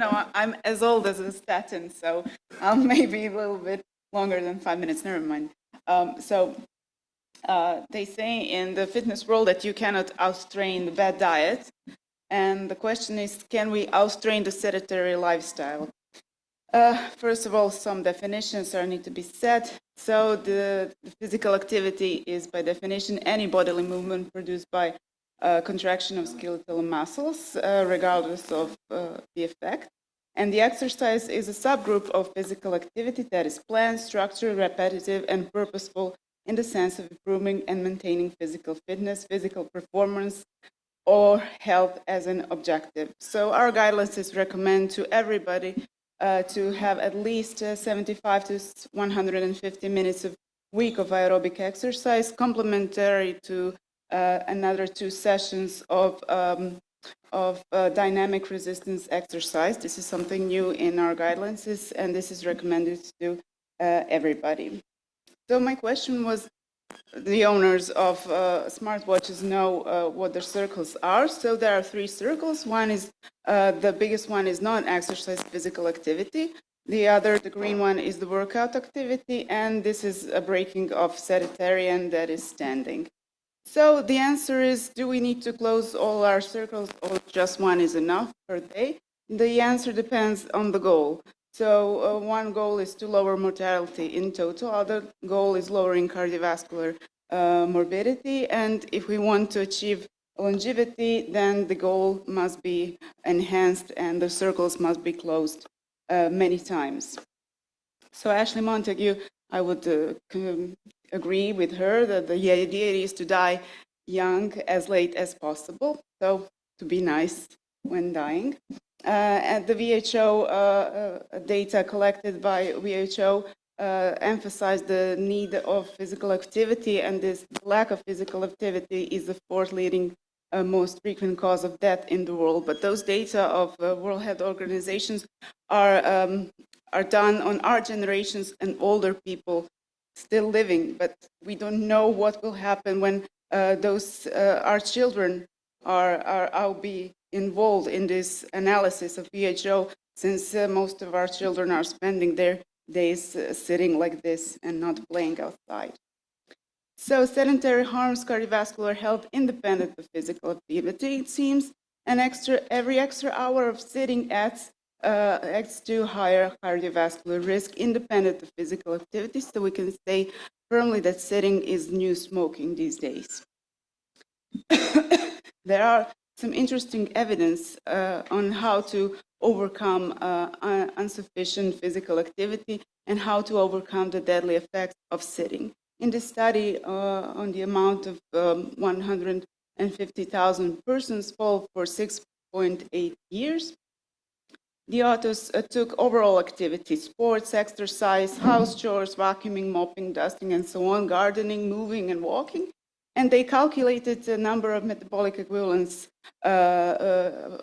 No, I'm as old as a statin, so I'm maybe a little bit longer than 5 minutes. Never mind. They say in the fitness world that you cannot outtrain the bad diet. And the question is, can we outtrain the sedentary lifestyle? First of all, some definitions are need to be set. So the physical activity is, by definition, any bodily movement produced by contraction of skeletal muscles, regardless of the effect. And the exercise is a subgroup of physical activity that is planned, structured, repetitive, and purposeful in the sense of improving and maintaining physical fitness, physical performance, or health as an objective. So our guidelines recommend to everybody to have at least 75 to 150 minutes a week of aerobic exercise, complementary to another 2 sessions of dynamic resistance exercise. This is something new in our guidelines, and this is recommended to everybody. So my question was, the owners of smartwatches know what their circles are. So there are 3 circles. One is, the biggest one is non-exercise physical activity. The green one, is the workout activity, and this is a breaking of sedentary, and that is standing. So the answer is, do we need to close all our circles, or just one is enough per day? The answer depends on the goal. So one goal is to lower mortality in total. Other goal is lowering cardiovascular morbidity. And if we want to achieve longevity, then the goal must be enhanced and the circles must be closed many times. So Ashley Montague, I would agree with her that the idea is to die young as late as possible. So to be nice when dying. And the WHO data collected by WHO emphasized the need of physical activity, and this lack of physical activity is the 4th leading most frequent cause of death in the world. But those data of World Health Organizations are done on our generations and older people still living, but we don't know what will happen when our children will be involved in this analysis of WHO, since most of our children are spending their days sitting like this and not playing outside. So sedentary harms cardiovascular health independent of physical activity, it seems, and every extra hour of sitting adds to higher cardiovascular risk independent of physical activity. So we can say firmly that sitting is new smoking these days. There are some interesting evidence on how to overcome insufficient physical activity and how to overcome the deadly effects of sitting. In this study on the amount of 150,000 persons followed for 6.8 years, the authors took overall activity, sports, exercise, house chores, vacuuming, mopping, dusting, and so on, gardening, moving, and walking, and they calculated the number of metabolic equivalents per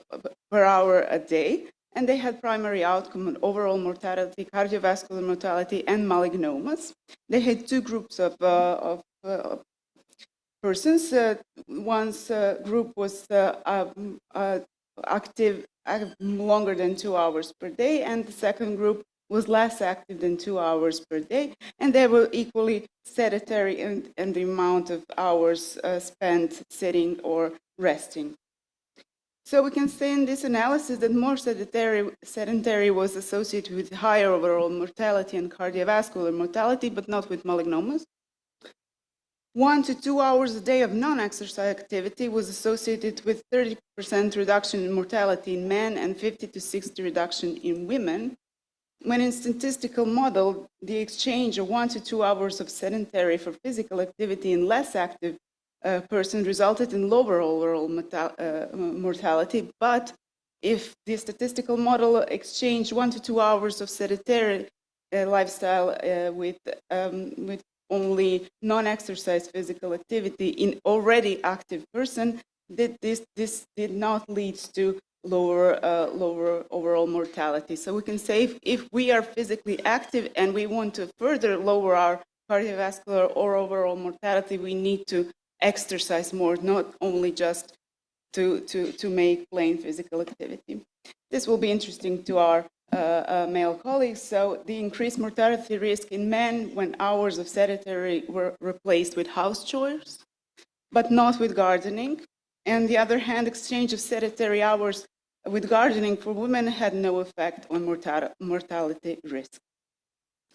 hour a day, and they had primary outcome on overall mortality, cardiovascular mortality, and malignomas. They had 2 groups of persons. One group was active longer than 2 hours per day, and the second group was less active than 2 hours per day, and they were equally sedentary in the amount of hours spent sitting or resting. So we can say in this analysis that more sedentary was associated with higher overall mortality and cardiovascular mortality, but not with malignomas. 1 to 2 hours a day of non-exercise activity was associated with 30% reduction in mortality in men and 50 to 60% reduction in women. When in statistical model, the exchange of 1 to 2 hours of sedentary for physical activity in less active person resulted in lower overall mortality. But if the statistical model exchanged 1 to 2 hours of sedentary lifestyle with only non-exercise physical activity in already active person, this did not lead to lower overall mortality. So we can say if we are physically active and we want to further lower our cardiovascular or overall mortality, we need to exercise more, not only just to make plain physical activity. This will be interesting to our male colleagues. So the increased mortality risk in men when hours of sedentary were replaced with house chores, but not with gardening. On the other hand, exchange of sedentary hours with gardening for women had no effect on mortality risk.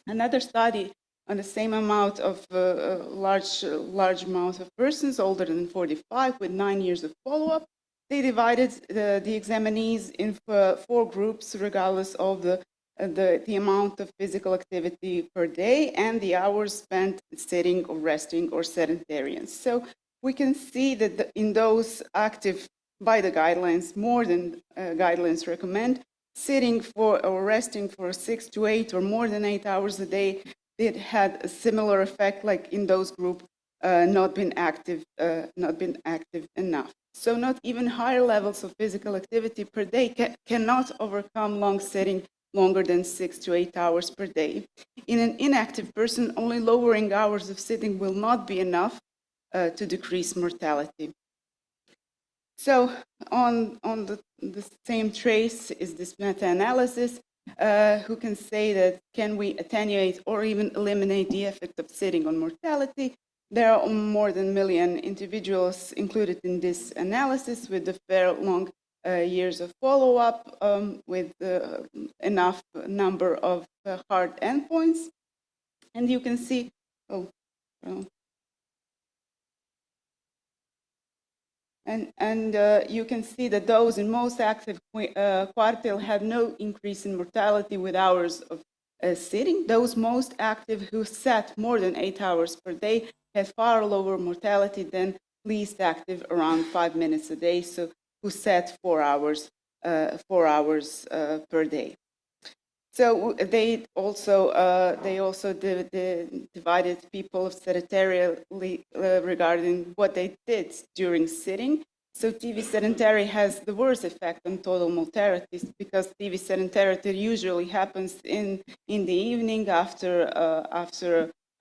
Another study on the same amount of large amount of persons older than 45 with 9 years of follow-up, they divided the examinees in 4 groups regardless of the amount of physical activity per day and the hours spent sitting or resting or sedentarians. So we can see that in those active by the guidelines, more than guidelines recommend, sitting for or resting for 6 to 8 or more than 8 hours a day, it had a similar effect like in those groups not been active enough. So not even higher levels of physical activity per day cannot overcome long sitting longer than 6 to 8 hours per day. In an inactive person, only lowering hours of sitting will not be enough to decrease mortality. So on the same trace is this meta-analysis, who can say that can we attenuate or even eliminate the effect of sitting on mortality? There are more than 1 million individuals included in this analysis with a fair long years of follow-up with enough number of hard endpoints. And you can see, And you can see that those in most active quartile had no increase in mortality with hours of sitting. Those most active who sat more than 8 hours per day had far lower mortality than least active, around 5 minutes a day, so who sat 4 hours per day. So they also divided people sedentarily regarding what they did during sitting. So TV sedentary has the worst effect on total mortality because TV sedentarity usually happens in the evening after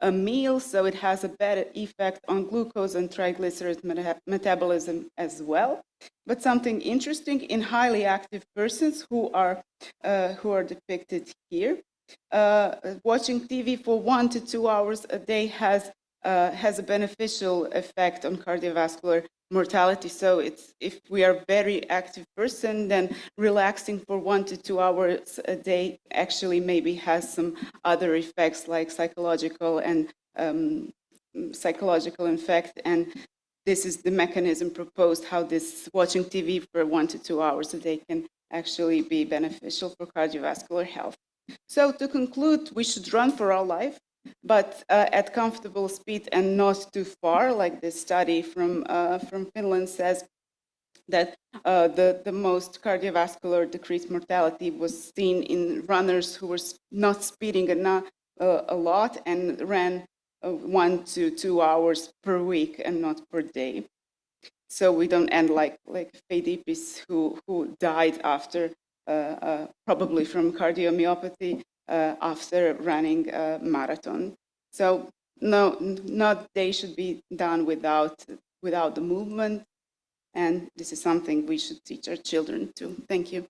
a meal, so it has a better effect on glucose and triglyceride metabolism as well. But something interesting in highly active persons who are depicted here, watching TV for 1 to 2 hours a day has a beneficial effect on cardiovascular mortality. So if we are a very active person, then relaxing for 1 to 2 hours a day actually maybe has some other effects like psychological effect. And this is the mechanism proposed how this watching TV for 1 to 2 hours a day can actually be beneficial for cardiovascular health. So to conclude, we should run for our life, but at comfortable speed and not too far, like this study from Finland says that the most cardiovascular decreased mortality was seen in runners who were not speeding a lot and ran 1 to 2 hours per week and not per day. So we don't end like Pheidipis who died after probably from cardiomyopathy after running a marathon. So no, not they should be done without the movement, and this is something we should teach our children too. Thank you.